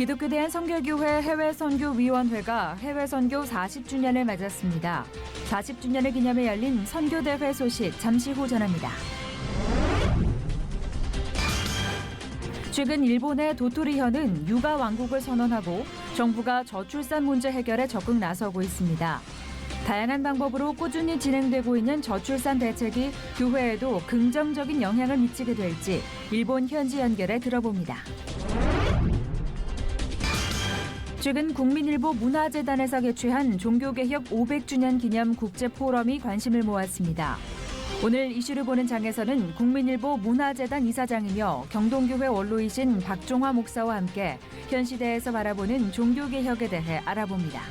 기독교 대한선교교회 해외선교위원회가 해외선교 40주년을 맞았습니다. 40주년을 기념해 열린 선교대회 소식 잠시 후 전합니다. 최근 일본의 도토리현은 육아 왕국을 선언하고 정부가 저출산 문제 해결에 적극 나서고 있습니다. 다양한 방법으로 꾸준히 진행되고 있는 저출산 대책이 교회에도 긍정적인 영향을 미치게 될지 일본 현지 연결에 들어봅니다. 최근 국민일보 문화재단에서 개최한 종교개혁 500주년 기념 국제포럼이 관심을 모았습니다. 오늘 이슈를 보는 장에서는 국민일보 문화재단 이사장이며 경동교회 원로이신 박종화 목사와 함께 현 시대에서 바라보는 종교개혁에 대해 알아봅니다.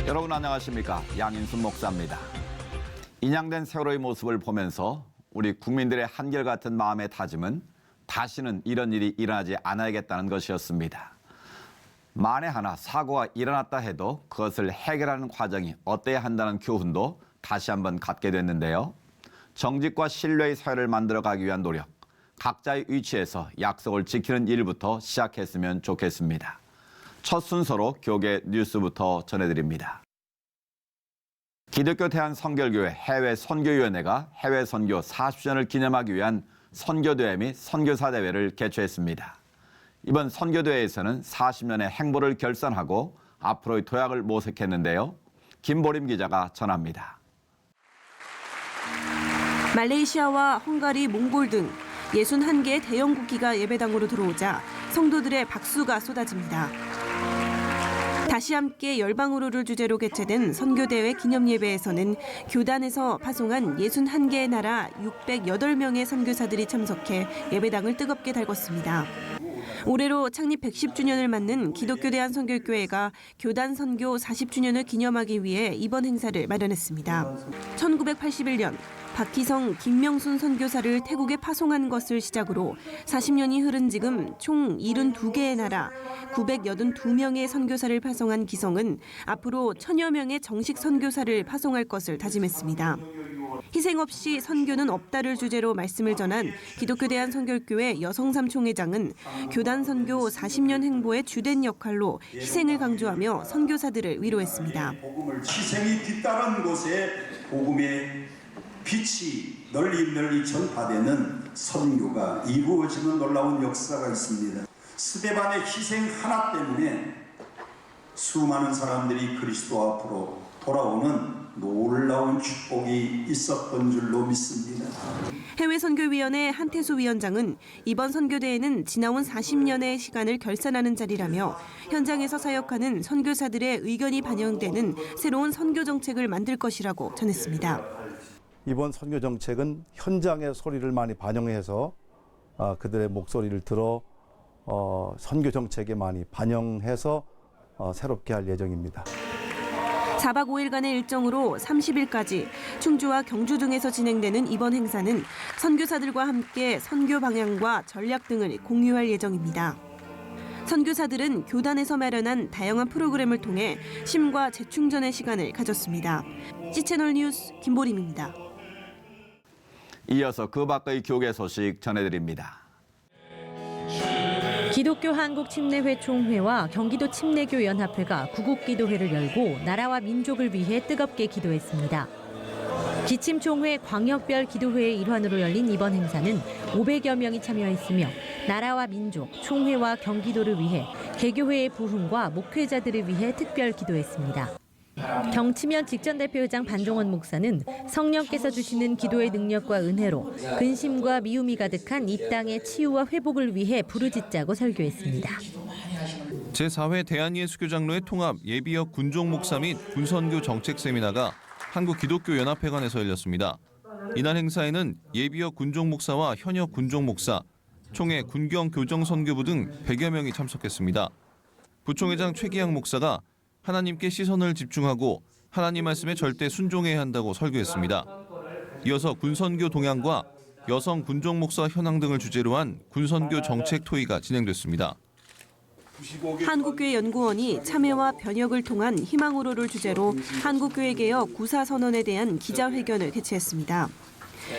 여러분 안녕하십니까? 양인순 목사입니다. 인양된 세월호의 모습을 보면서 우리 국민들의 한결같은 마음의 다짐은 다시는 이런 일이 일어나지 않아야겠다는 것이었습니다. 만에 하나 사고가 일어났다 해도 그것을 해결하는 과정이 어때야 한다는 교훈도 다시 한번 갖게 됐는데요. 정직과 신뢰의 사회를 만들어가기 위한 노력, 각자의 위치에서 약속을 지키는 일부터 시작했으면 좋겠습니다. 첫 순서로 교계 뉴스부터 전해드립니다. 기독교 대한선교교회 해외선교위원회가 해외선교 40주년을 기념하기 위한 선교대회 및 선교사대회를 개최했습니다. 이번 선교대회에서는 40년의 행보를 결산하고 앞으로의 도약을 모색했는데요. 김보림 기자가 전합니다. 말레이시아와 헝가리, 몽골 등 61개의 대형 국기가 예배당으로 들어오자 성도들의 박수가 쏟아집니다. 다시 함께 열방으로를 주제로 개최된 선교대회 기념예배에서는 교단에서 파송한 61개의 나라 608명의 선교사들이 참석해 예배당을 뜨겁게 달궜습니다. 올해로 창립 110주년을 맞는 기독교 대한선교교회가 교단 선교 40주년을 기념하기 위해 이번 행사를 마련했습니다. 1981년 박희성, 김명순 선교사를 태국에 파송한 것을 시작으로 40년이 흐른 지금 총 72개의 나라 982명의 선교사를 파송한 기성은 앞으로 1000여 명의 정식 선교사를 파송할 것을 다짐했습니다. 희생 없이 선교는 없다를 주제로 말씀을 전한 기독교 대한선교교회 여성삼총회장은 교단 선교 40년 행보의 주된 역할로 희생을 강조하며 선교사들을 위로했습니다. 희생이 뒤따른 곳에 복음의 빛이 널리 전파되는 선교가 이루어지는 놀라운 역사가 있습니다. 스데반의 희생 하나 때문에 수많은 사람들이 그리스도 앞으로 돌아오는 놀라운 축복이 있었던 줄로 믿습니다. 해외선교위원회 한태수 위원장은 이번 선교대회는 지나온 40년의 시간을 결산하는 자리라며 현장에서 사역하는 선교사들의 의견이 반영되는 새로운 선교 정책을 만들 것이라고 전했습니다. 이번 선교 정책은 현장의 소리를 많이 반영해서 그들의 목소리를 들어 선교 정책에 많이 반영해서 새롭게 할 예정입니다. 4박 5일간의 일정으로 30일까지 충주와 경주 등에서 진행되는 이번 행사는 선교사들과 함께 선교 방향과 전략 등을 공유할 예정입니다. 선교사들은 교단에서 마련한 다양한 프로그램을 통해 쉼과 재충전의 시간을 가졌습니다. C채널 뉴스 김보림입니다. 이어서 그 밖의 교계 소식 전해드립니다. 기독교 한국침례회 총회와 경기도 침례교연합회가 구국기도회를 열고 나라와 민족을 위해 뜨겁게 기도했습니다. 기침총회 광역별 기도회의 일환으로 열린 이번 행사는 500여 명이 참여했으며 나라와 민족, 총회와 경기도를 위해 개교회의 부흥과 목회자들을 위해 특별 기도했습니다. 경치면 직전대표회장 반종원 목사는 성령께서 주시는 기도의 능력과 은혜로 근심과 미움이 가득한 이 땅의 치유와 회복을 위해 부르짖자고 설교했습니다. 제4회 대한예수교장로회 통합 예비역 군종 목사 및 군선교 정책 세미나가 한국기독교연합회관에서 열렸습니다. 이날 행사에는 예비역 군종 목사와 현역 군종 목사, 총회 군경 교정 선교부 등 100여 명이 참석했습니다. 부총회장 최기양 목사가 하나님께 시선을 집중하고 하나님 말씀에 절대 순종해야 한다고 설교했습니다. 이어서 군선교 동향과 여성 군종 목사 현황 등을 주제로 한 군선교 정책 토의가 진행됐습니다. 한국교회연구원이 참여와 변혁을 통한 희망으로를 주제로 한국교회개혁 구사선언에 대한 기자회견을 개최했습니다.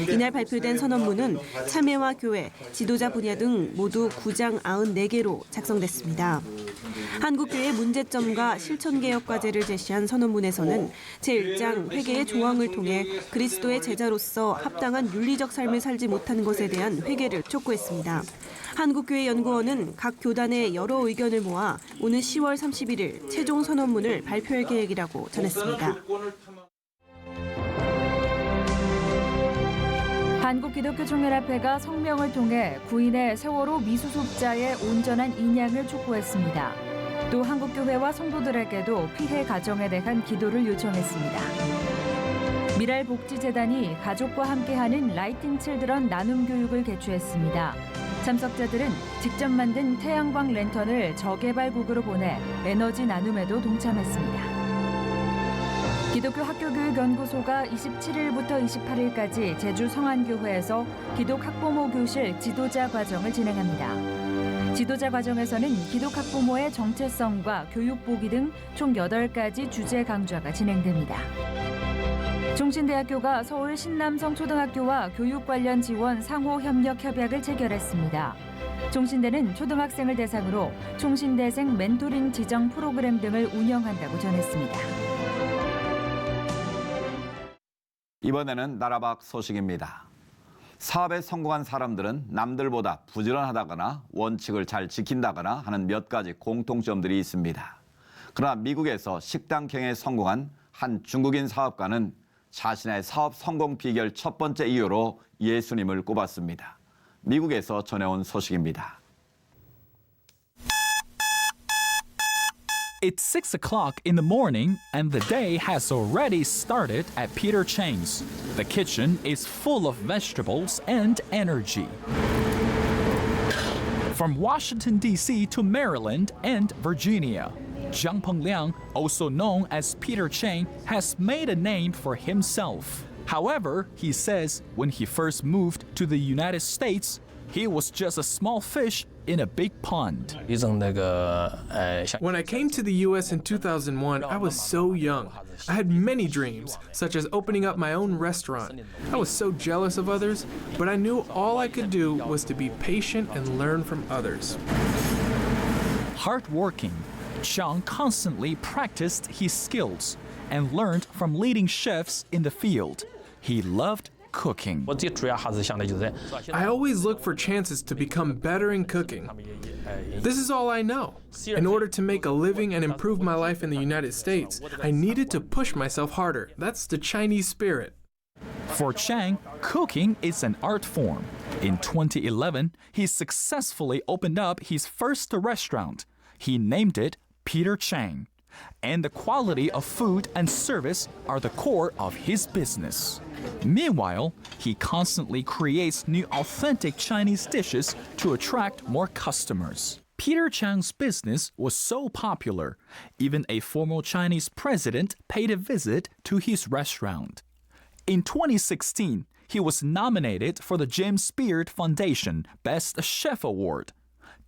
이날 발표된 선언문은 참여와 교회, 지도자 분야 등 모두 9장 94개로 작성됐습니다. 한국교회의 문제점과 실천개혁 과제를 제시한 선언문에서는 제1장 회개의 조항을 통해 그리스도의 제자로서 합당한 윤리적 삶을 살지 못한 것에 대한 회개를 촉구했습니다. 한국교회연구원은 각 교단의 여러 의견을 모아 오는 10월 31일 최종 선언문을 발표할 계획이라고 전했습니다. 한국기독교총연합회가 성명을 통해 구인의 세월호 미수습자의 온전한 인양을 촉구했습니다. 또 한국교회와 성도들에게도 피해 가정에 대한 기도를 요청했습니다. 미랄복지재단이 가족과 함께하는 라이팅 칠드런 나눔 교육을 개최했습니다. 참석자들은 직접 만든 태양광 랜턴을 저개발국으로 보내 에너지 나눔에도 동참했습니다. 기독교 학교교육연구소가 27일부터 28일까지 제주 성안교회에서 기독학부모 교실 지도자 과정을 진행합니다. 지도자 과정에서는 기독학부모의 정체성과 교육보기 등 총 8가지 주제 강좌가 진행됩니다. 종신대학교가 서울 신남성 초등학교와 교육 관련 지원 상호 협력 협약을 체결했습니다. 종신대는 초등학생을 대상으로 종신대생 멘토링 지정 프로그램 등을 운영한다고 전했습니다. 이번에는 나라 밖 소식입니다. 사업에 성공한 사람들은 남들보다 부지런하다거나 원칙을 잘 지킨다거나 하는 몇 가지 공통점들이 있습니다. 그러나 미국에서 식당 경영에 성공한 한 중국인 사업가는 자신의 사업 성공 비결 첫 번째 이유로 예수님을 꼽았습니다. 미국에서 전해온 소식입니다. It's 6 o'clock in the morning and the day has already started at Peter Chang's. The kitchen is full of vegetables and energy. From Washington, D.C. to Maryland and Virginia, Jiang Pengliang, also known as Peter Chang, has made a name for himself. However, he says when he first moved to the United States, he was just a small fish in a big pond. When I came to the US in 2001, I was so young. I had many dreams, such as opening up my own restaurant. I was so jealous of others, but I knew all I could do was to be patient and learn from others. Hardworking, Chang constantly practiced his skills and learned from leading chefs in the field. He loved cooking. I always look for chances to become better in cooking. This is all I know. In order to make a living and improve my life in the United States, I needed to push myself harder. That's the Chinese spirit. For Chang, cooking is an art form. In 2011, he successfully opened up his first restaurant. He named it Peter Chang. And the quality of food and service are the core of his business. Meanwhile, he constantly creates new authentic Chinese dishes to attract more customers. Peter Chang's business was so popular, even a former Chinese president paid a visit to his restaurant. In 2016, he was nominated for the James Beard Foundation Best Chef Award.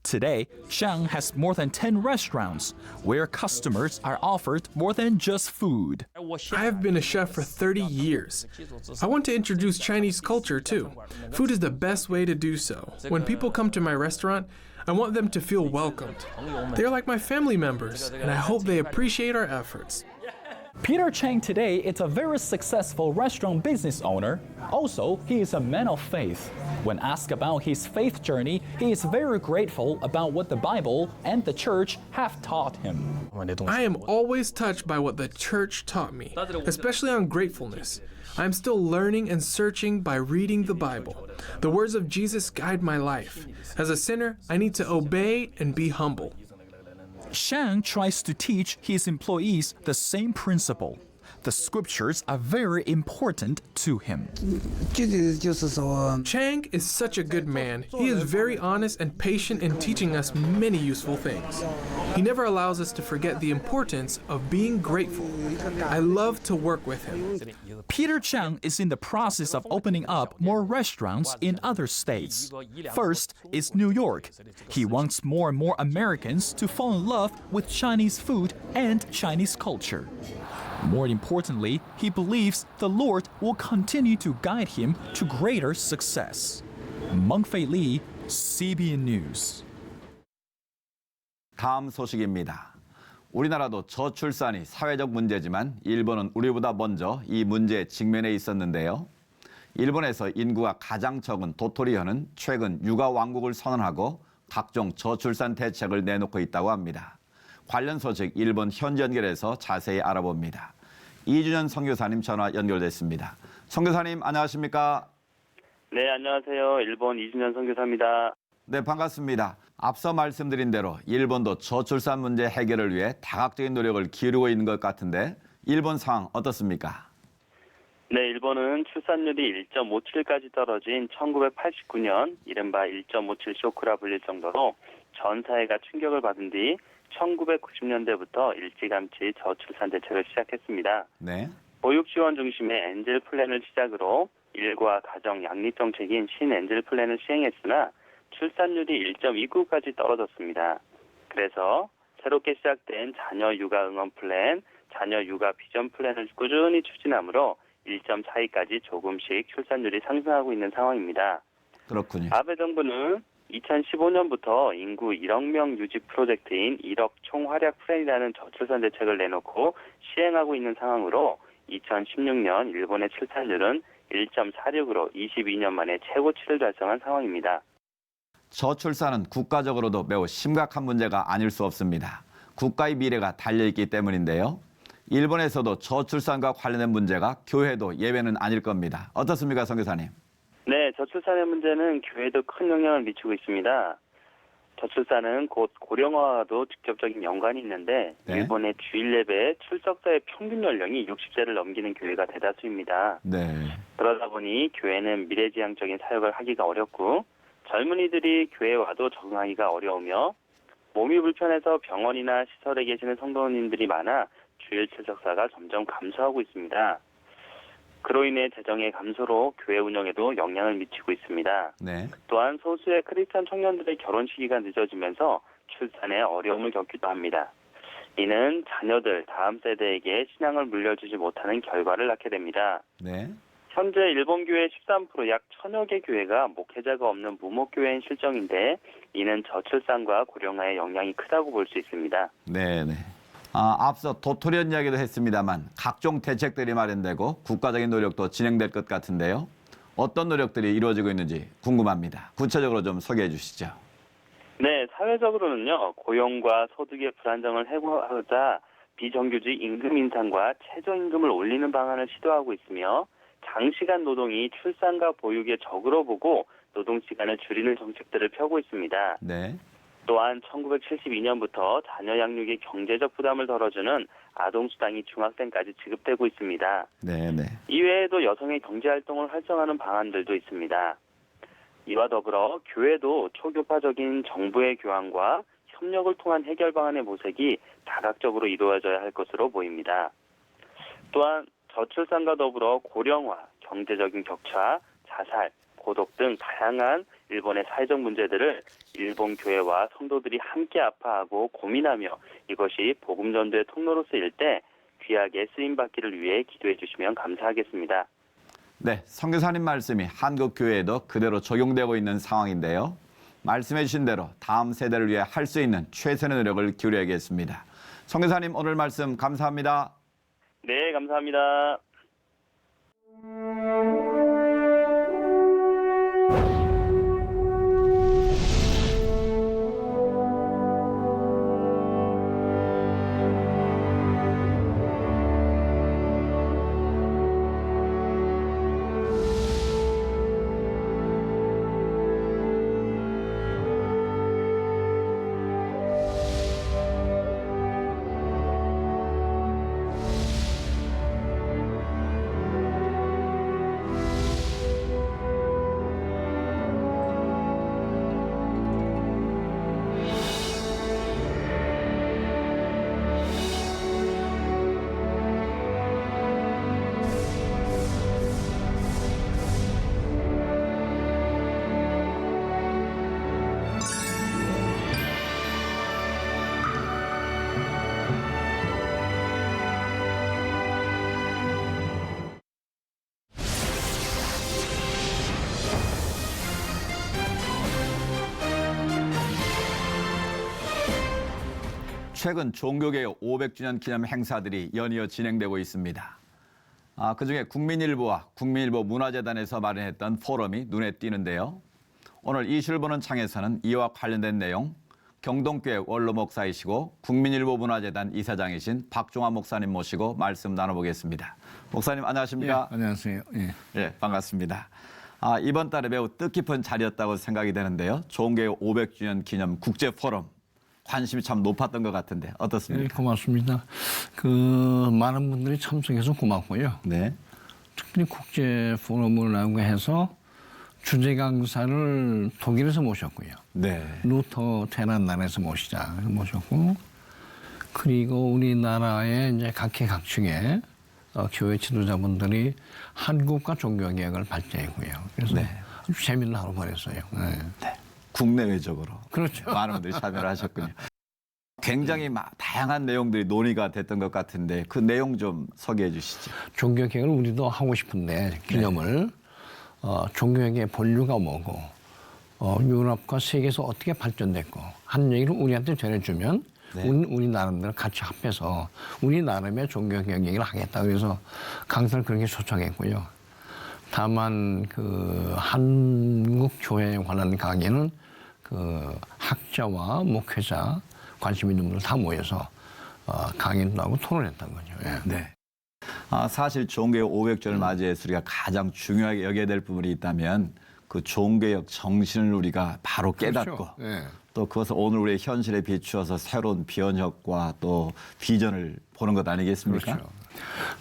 Today, Chang has more than 10 restaurants where customers are offered more than just food. I have been a chef for 30 years. I want to introduce Chinese culture too. Food is the best way to do so. When people come to my restaurant, I want them to feel welcomed. They're like my family members, and I hope they appreciate our efforts. Peter Chang today is a very successful restaurant business owner. Also, he is a man of faith. When asked about his faith journey, he is very grateful about what the Bible and the church have taught him. I am always touched by what the church taught me, especially on gratefulness. I am still learning and searching by reading the Bible. The words of Jesus guide my life. As a sinner, I need to obey and be humble. Chang tries to teach his employees the same principle. The scriptures are very important to him. Chang is such a good man. He is very honest and patient in teaching us many useful things. He never allows us to forget the importance of being grateful. I love to work with him. Peter Chang is in the process of opening up more restaurants in other states. First is New York. He wants more and more Americans to fall in love with Chinese food and Chinese culture. More importantly, he believes the Lord will continue to guide him to greater success. Meng-Fei Lee, CBN News. 다음 소식입니다. 우리나라도 저출산이 사회적 문제지만 일본은 우리보다 먼저 이 문제에 직면해 있었는데요. 일본에서 인구가 가장 적은 도토리현은 최근 육아 왕국을 선언하고 각종 저출산 대책을 내놓고 있다고 합니다. 관련 소식 일본 현지 연결해서 자세히 알아봅니다. 이준현 선교사님 전화 연결됐습니다. 선교사님 안녕하십니까? 네, 안녕하세요. 일본 이준현 선교사입니다. 네, 반갑습니다. 앞서 말씀드린 대로 일본도 저출산 문제 해결을 위해 다각적인 노력을 기울이고 있는 것 같은데 일본 상황 어떻습니까? 네, 일본은 출산율이 1.57까지 떨어진 1989년 이른바 1.57 쇼크라 불릴 정도로 전 사회가 충격을 받은 뒤 1990년대부터 일찌감치 저출산 대책을 시작했습니다. 네. 보육 지원 중심의 엔젤 플랜을 시작으로 일과 가정 양립 정책인 신엔젤 플랜을 시행했으나 출산율이 1.29까지 떨어졌습니다. 그래서 새롭게 시작된 자녀 육아 응원 플랜, 자녀 육아 비전 플랜을 꾸준히 추진하므로 1.42까지 조금씩 출산율이 상승하고 있는 상황입니다. 그렇군요. 아베 정부는 2015년부터 인구 1억 명 유지 프로젝트인 1억 총활약 플랜이라는 저출산 대책을 내놓고 시행하고 있는 상황으로 2016년 일본의 출산율은 1.46으로 22년 만에 최고치를 달성한 상황입니다. 저출산은 국가적으로도 매우 심각한 문제가 아닐 수 없습니다. 국가의 미래가 달려있기 때문인데요. 일본에서도 저출산과 관련된 문제가 교회도 예외는 아닐 겁니다. 어떻습니까, 선교사님? 네, 저출산의 문제는 교회도 큰 영향을 미치고 있습니다. 저출산은 곧 고령화와도 직접적인 연관이 있는데 네. 일본의 주일 예배 출석자의 평균 연령이 60세를 넘기는 교회가 대다수입니다. 네. 그러다 보니 교회는 미래지향적인 사역을 하기가 어렵고 젊은이들이 교회에 와도 적응하기가 어려우며 몸이 불편해서 병원이나 시설에 계시는 성도님들이 많아 주일 출석사가 점점 감소하고 있습니다. 그로 인해 재정의 감소로 교회 운영에도 영향을 미치고 있습니다. 네. 또한 소수의 크리스찬 청년들의 결혼 시기가 늦어지면서 출산에 어려움을 겪기도 합니다. 이는 자녀들 다음 세대에게 신앙을 물려주지 못하는 결과를 낳게 됩니다. 네. 현재 일본 교회 13% 약 1000여 개 교회가 목회자가 없는 무목교회인 실정인데 이는 저출산과 고령화의 영향이 크다고 볼 수 있습니다. 네, 네. 앞서 도토리현 이야기도 했습니다만 각종 대책들이 마련되고 국가적인 노력도 진행될 것 같은데요. 어떤 노력들이 이루어지고 있는지 궁금합니다. 구체적으로 좀 소개해 주시죠. 네, 사회적으로는요. 고용과 소득의 불안정을 해소하고자 비정규직 임금 인상과 최저임금을 올리는 방안을 시도하고 있으며 장시간 노동이 출산과 보육의 적으로 보고 노동시간을 줄이는 정책들을 펴고 있습니다. 네. 또한 1972년부터 자녀 양육의 경제적 부담을 덜어주는 아동수당이 중학생까지 지급되고 있습니다. 네, 네. 이외에도 여성의 경제활동을 활성화하는 방안들도 있습니다. 이와 더불어 교회도 초교파적인 정부의 교황과 협력을 통한 해결 방안의 모색이 다각적으로 이루어져야 할 것으로 보입니다. 또한 저출산과 더불어 고령화, 경제적인 격차, 자살, 고독 등 다양한 일본의 사회적 문제들을 일본 교회와 성도들이 함께 아파하고 고민하며 이것이 복음 전도의 통로로 쓰일 때 귀하게 쓰임받기를 위해 기도해 주시면 감사하겠습니다. 네, 선교사님 말씀이 한국 교회에도 그대로 적용되고 있는 상황인데요. 말씀해 주신 대로 다음 세대를 위해 할 수 있는 최선의 노력을 기울여야겠습니다. 선교사님 오늘 말씀 감사합니다. 네, 감사합니다. 최근 종교개혁 500주년 기념 행사들이 연이어 진행되고 있습니다. 그중에 국민일보와 국민일보 문화재단에서 마련했던 포럼이 눈에 띄는데요. 오늘 이슈를 보는 창에서는 이와 관련된 내용 경동교회 원로 목사이시고 국민일보 문화재단 이사장이신 박종환 목사님 모시고 말씀 나눠보겠습니다. 목사님 안녕하십니까? 예, 안녕하세요. 예. 예, 반갑습니다. 이번 달에 매우 뜻깊은 자리였다고 생각이 되는데요. 종교개혁 500주년 기념 국제 포럼 관심이 참 높았던 것 같은데 예, 어떻습니까? 고맙습니다. 많은 분들이 참석해서 고맙고요. 네. 특히 국제 포럼을 하고 해서 주제 강사를 독일에서 모셨고요. 네. 루터 태어난 나라에서 모셨고, 그리고 우리나라의 이제 각계각층의 교회 지도자분들이 한국과 종교개혁을 발제했고요. 그래서 네. 아주 재밌는 하루 보냈어요. 네. 네. 국내외적으로 그렇죠. 많은 분들이 참여를 하셨군요. 굉장히 다양한 내용들이 논의가 됐던 것 같은데 그 내용 좀 소개해 주시죠. 종교개혁을 우리도 하고 싶은데 기념을 종교개혁의 본류가 뭐고 유럽과 세계에서 어떻게 발전됐고 한 얘기를 우리한테 전해주면 네. 우리 나름대로 같이 합해서 우리 나름의 종교개혁 얘기를 하겠다. 그래서 강사를 그렇게 초청했고요. 다만 한국 교회에 관한 강의는 학자와 목회자 관심 있는 분들 다 모여서 강의도 하고 토론했던 거죠. 예. 네. 사실 종교개혁 500주년을 맞이해서 우리가 가장 중요하게 여겨야 될 부분이 있다면 그 종교개혁 정신을 우리가 바로 깨닫고 그렇죠. 예. 또 그것을 오늘 우리의 현실에 비추어서 새로운 비언혁과 또 비전을 보는 것 아니겠습니까? 그렇죠.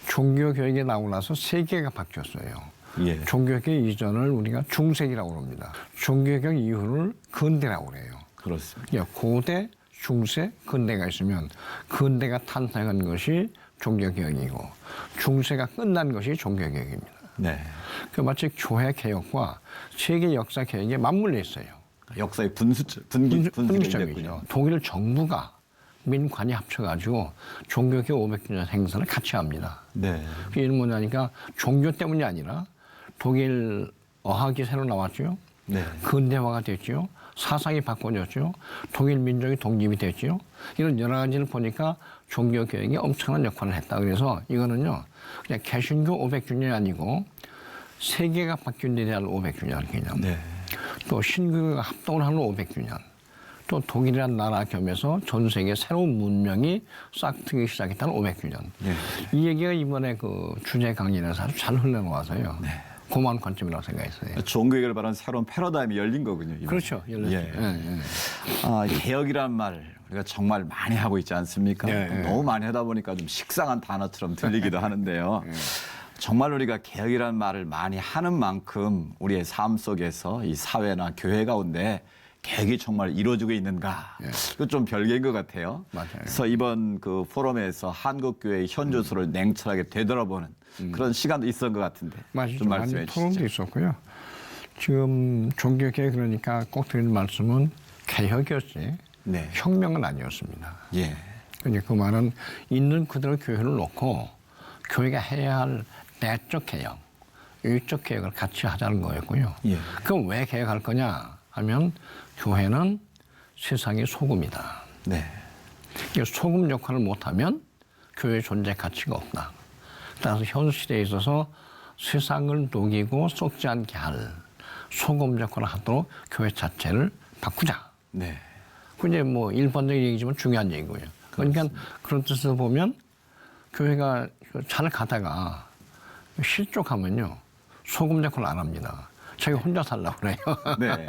종교개혁이 나오고 나서 세계가 바뀌었어요. 예. 종교개혁 이전을 우리가 중세기라고 합니다. 종교개혁 이후를 근대라고 그래요. 그렇습니다. 고대, 중세, 근대가 있으면 근대가 탄생한 것이 종교개혁이고 중세가 끝난 것이 종교개혁입니다. 네. 마치 교회 개혁과 세계 역사 개혁이 맞물려 있어요. 역사의 분기점이군요. 독일 정부가 민관이 합쳐가지고 종교개혁 500주년 행사를 같이 합니다. 네. 그게 뭐냐니까 종교 때문이 아니라 독일 어학이 새로 나왔죠. 네. 근대화가 됐죠. 사상이 바꿔졌죠. 독일 민족이 독립이 됐죠. 이런 여러 가지를 보니까 종교개혁이 엄청난 역할을 했다. 그래서 이거는요, 그냥 개신교 500주년이 아니고 세계가 바뀐 데 대한 500주년 기념. 네. 또 신교가 합동을 하는 500주년. 또 독일이라는 나라 겸해서 전 세계 새로운 문명이 싹트기 시작했다는 500주년. 네. 이 얘기가 이번에 주제 강연에서 아주 잘 흘러나와서요. 네. 고마운 관점이라고 생각했어요. 종교개혁을 바라는 새로운 패러다임이 열린 거군요. 이번에. 그렇죠. 열렸죠. 예. 예. 개혁이란 말 우리가 정말 많이 하고 있지 않습니까? 예, 예. 너무 많이 하다 보니까 좀 식상한 단어처럼 들리기도 하는데요. 정말 우리가 개혁이란 말을 많이 하는 만큼 우리의 삶 속에서 이 사회나 교회 가운데 개혁이 정말 이루어지고 있는가? 이거 좀 별개인 것 같아요. 맞아요. 그래서 이번 포럼에서 한국교회의 현주소를 냉철하게 되돌아보는 그런 시간도 있었던 것 같은데 맞아요. 좀 말씀해 토론도 주시죠. 있었고요. 지금 종교개혁 그러니까 꼭 드리는 말씀은 개혁이었지 네. 혁명은 아니었습니다. 예. 그러니까 그 말은 있는 그대로 교회를 놓고 교회가 해야 할 내적 개혁, 유적 개혁을 같이 하자는 거였고요. 예. 그럼 왜 개혁할 거냐 하면 교회는 세상의 소금이다. 네. 소금 역할을 못하면 교회의 존재 가치가 없다. 따라서 현 시대에 있어서 세상을 녹이고 썩지 않게 할 소금 역할을 하도록 교회 자체를 바꾸자. 네. 그게 일반적인 얘기지만 중요한 얘기고요. 그러니까 그런 뜻에서 보면 교회가 잘 가다가 실족하면요 소금 역할을 안 합니다. 자기 혼자 살려고 그래요. 네.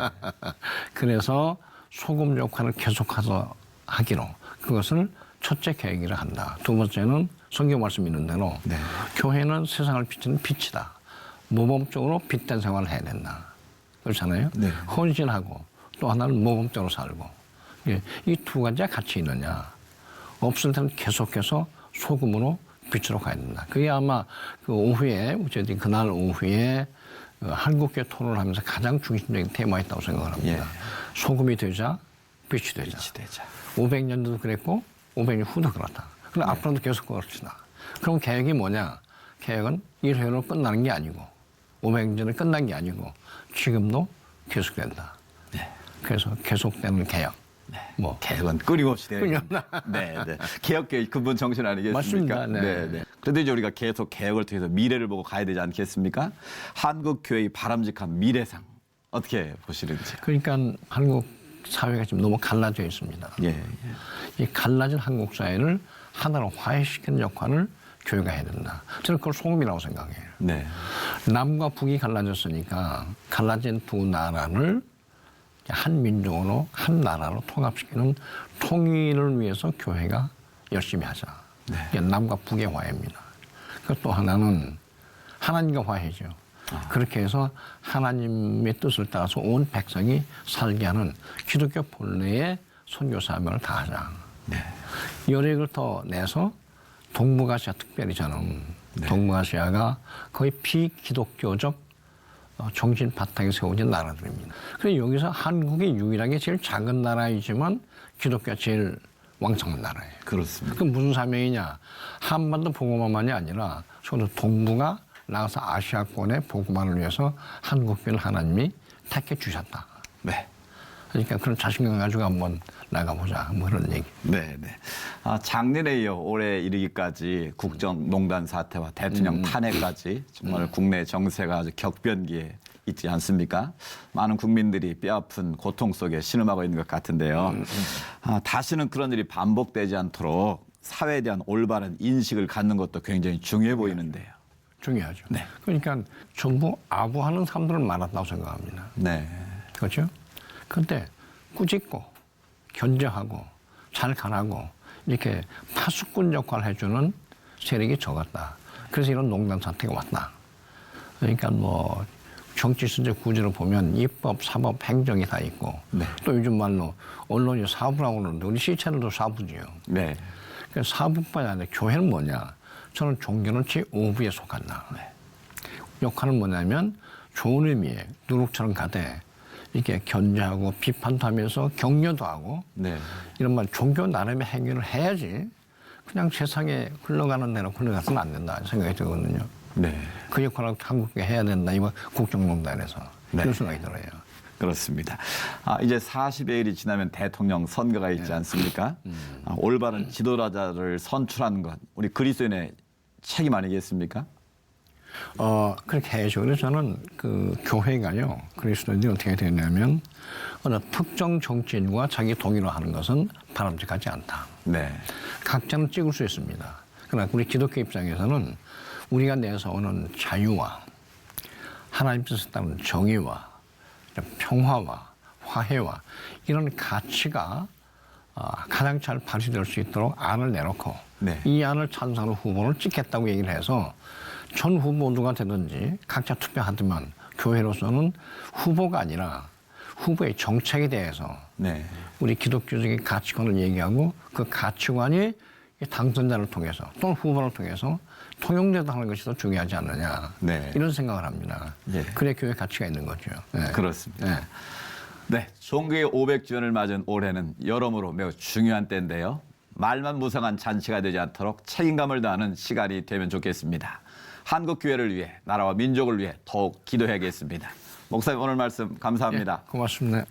그래서 소금 역할을 계속해서 하기로 그것을 첫째 계획이라 한다. 두 번째는 성경 말씀 있는 대로 네. 교회는 세상을 비추는 빛이다. 모범적으로 빛된 생활을 해야 된다. 그렇잖아요. 네. 헌신하고 또 하나는 모범적으로 살고 이 두 가지가 같이 있느냐. 없을 때는 계속해서 소금으로 빛으로 가야 된다. 그게 아마 오후에 어쨌든 그날 오후에 한국교회 토론을 하면서 가장 중심적인 테마였다고 생각을 합니다. 예. 소금이 되자 빛이 되자. 500년도 그랬고 500년 후도 그렇다. 그럼 앞으로도 계속 그렇시다. 그럼 개혁이 뭐냐? 개혁은 1회로 끝나는 게 아니고 500년 전에 끝난 게 아니고 지금도 계속된다. 네. 그래서 계속되는 개혁. 뭐 개혁은 끊임없이 되는 끊임없나? 네, 네. 개혁의 근본 정신 아니겠습니까? 맞습니다. 네. 네. 그런데 이제 우리가 계속 개혁을 통해서 미래를 보고 가야 되지 않겠습니까? 한국 교회의 바람직한 미래상 어떻게 보시는지. 그러니까 한국 사회가 지금 너무 갈라져 있습니다. 예. 이 갈라진 한국 사회를 하나로 화해시키는 역할을 교회가 해야 된다. 저는 그걸 소금이라고 생각해요. 네. 남과 북이 갈라졌으니까 갈라진 두 나라를 한 민족으로 한 나라로 통합시키는 통일을 위해서 교회가 열심히 하자. 네. 이게 남과 북의 화해입니다. 또 하나는 하나님과 화해죠. 그렇게 해서 하나님의 뜻을 따라서 온 백성이 살게 하는 기독교 본래의 선교 사명을 다하자. 네. 여력을 더 내서 동북아시아 특별히 저는 동북아시아가 거의 비기독교적 정신 바탕에 세워진 나라들입니다. 그래서 여기서 한국이 유일하게 제일 작은 나라이지만 기독교가 제일 왕성한 나라예요. 그렇습니다. 그 무슨 사명이냐? 한반도 복음화만이 아니라 저도 동북아 나가서 아시아권의 복음화를 위해서 한국교회를 하나님이 택해 주셨다. 네. 그러니까 그런 자신감 가지고 한번 나가보자. 뭐 그런 얘기. 네, 네. 작년에 이어 올해 이르기까지 국정농단 사태와 대통령 탄핵까지 정말 국내 정세가 아주 격변기에 있지 않습니까? 많은 국민들이 뼈아픈 고통 속에 신음하고 있는 것 같은데요. 다시는 그런 일이 반복되지 않도록 사회에 대한 올바른 인식을 갖는 것도 굉장히 중요해 보이는데요. 중요하죠. 네. 그러니까 전부 아부하는 사람들은 많았다고 생각합니다. 네. 그렇죠? 근데 꾸짖고 견제하고 잘 가라고 이렇게 파수꾼 역할을 해주는 세력이 적었다. 그래서 이런 농단 사태가 왔다. 그러니까 뭐 정치 순재 구조를 보면 입법, 사법, 행정이 다 있고 네. 또 요즘 말로 언론이 사부라고 그러는데 우리 시체는도 사부지요. 네. 그러니까 사부뿐이 아니라 교회는 뭐냐? 저는 종교는 제5부에 속한다. 네. 역할은 뭐냐면 좋은 의미에 누룩처럼 가되 이렇게 견제하고 비판도 하면서 격려도 하고 네. 이런 말 종교 나름의 행위를 해야지 그냥 세상에 흘러가는 대로 흘러가서는 안 된다 생각이 들거든요. 네. 그 역할을 한국에 해야 된다. 이거 국정농단에서 네. 그런 생각이 들어요. 그렇습니다. 이제 40여일이 지나면 대통령 선거가 있지 않습니까? 올바른 지도자를 선출하는 것, 우리 그리스도인의 책임 아니겠습니까? 그렇게 해야죠. 그래서 저는 그 교회가요, 그리스도인들이 어떻게 되냐면 어느 특정 정치인과 자기 동의로 하는 것은 바람직하지 않다. 네. 각자는 찍을 수 있습니다. 그러나 우리 기독교 입장에서는 우리가 내세우는 자유와 하나님 뜻에 따른 정의와 평화와 화해와 이런 가치가 가장 잘 발휘될 수 있도록 안을 내놓고 네. 이 안을 찬성하는 후보를 찍겠다고 얘기를 해서 전 후보 누가 되든지 각자 투표하지만 교회로서는 후보가 아니라 후보의 정책에 대해서 네. 우리 기독교적인 가치관을 얘기하고 그 가치관이 당선자를 통해서 또는 후보를 통해서 통용되도 하는 것이 더 중요하지 않느냐. 네. 이런 생각을 합니다. 예. 그래 교회 가치가 있는 거죠. 네. 그렇습니다. 네. 네, 종교의 500주년을 맞은 올해는 여러모로 매우 중요한 때인데요. 말만 무성한 잔치가 되지 않도록 책임감을 다하는 시간이 되면 좋겠습니다. 한국 교회를 위해, 나라와 민족을 위해 더욱 기도해야겠습니다. 목사님 오늘 말씀 감사합니다. 예, 고맙습니다.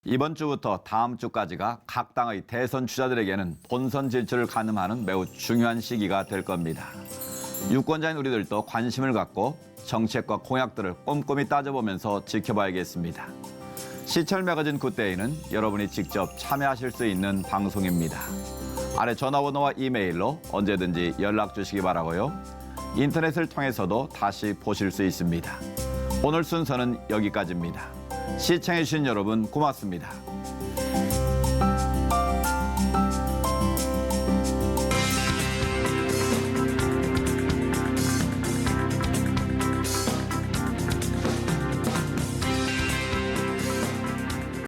이번 주부터 다음 주까지가 각 당의 대선 주자들에게는 본선 진출을 가늠하는 매우 중요한 시기가 될 겁니다. 유권자인 우리들도 관심을 갖고 정책과 공약들을 꼼꼼히 따져보면서 지켜봐야겠습니다. 시철 매거진 굿데이는 여러분이 직접 참여하실 수 있는 방송입니다. 아래 전화번호와 이메일로 언제든지 연락 주시기 바라고요. 인터넷을 통해서도 다시 보실 수 있습니다. 오늘 순서는 여기까지입니다. 시청해주신 여러분 고맙습니다.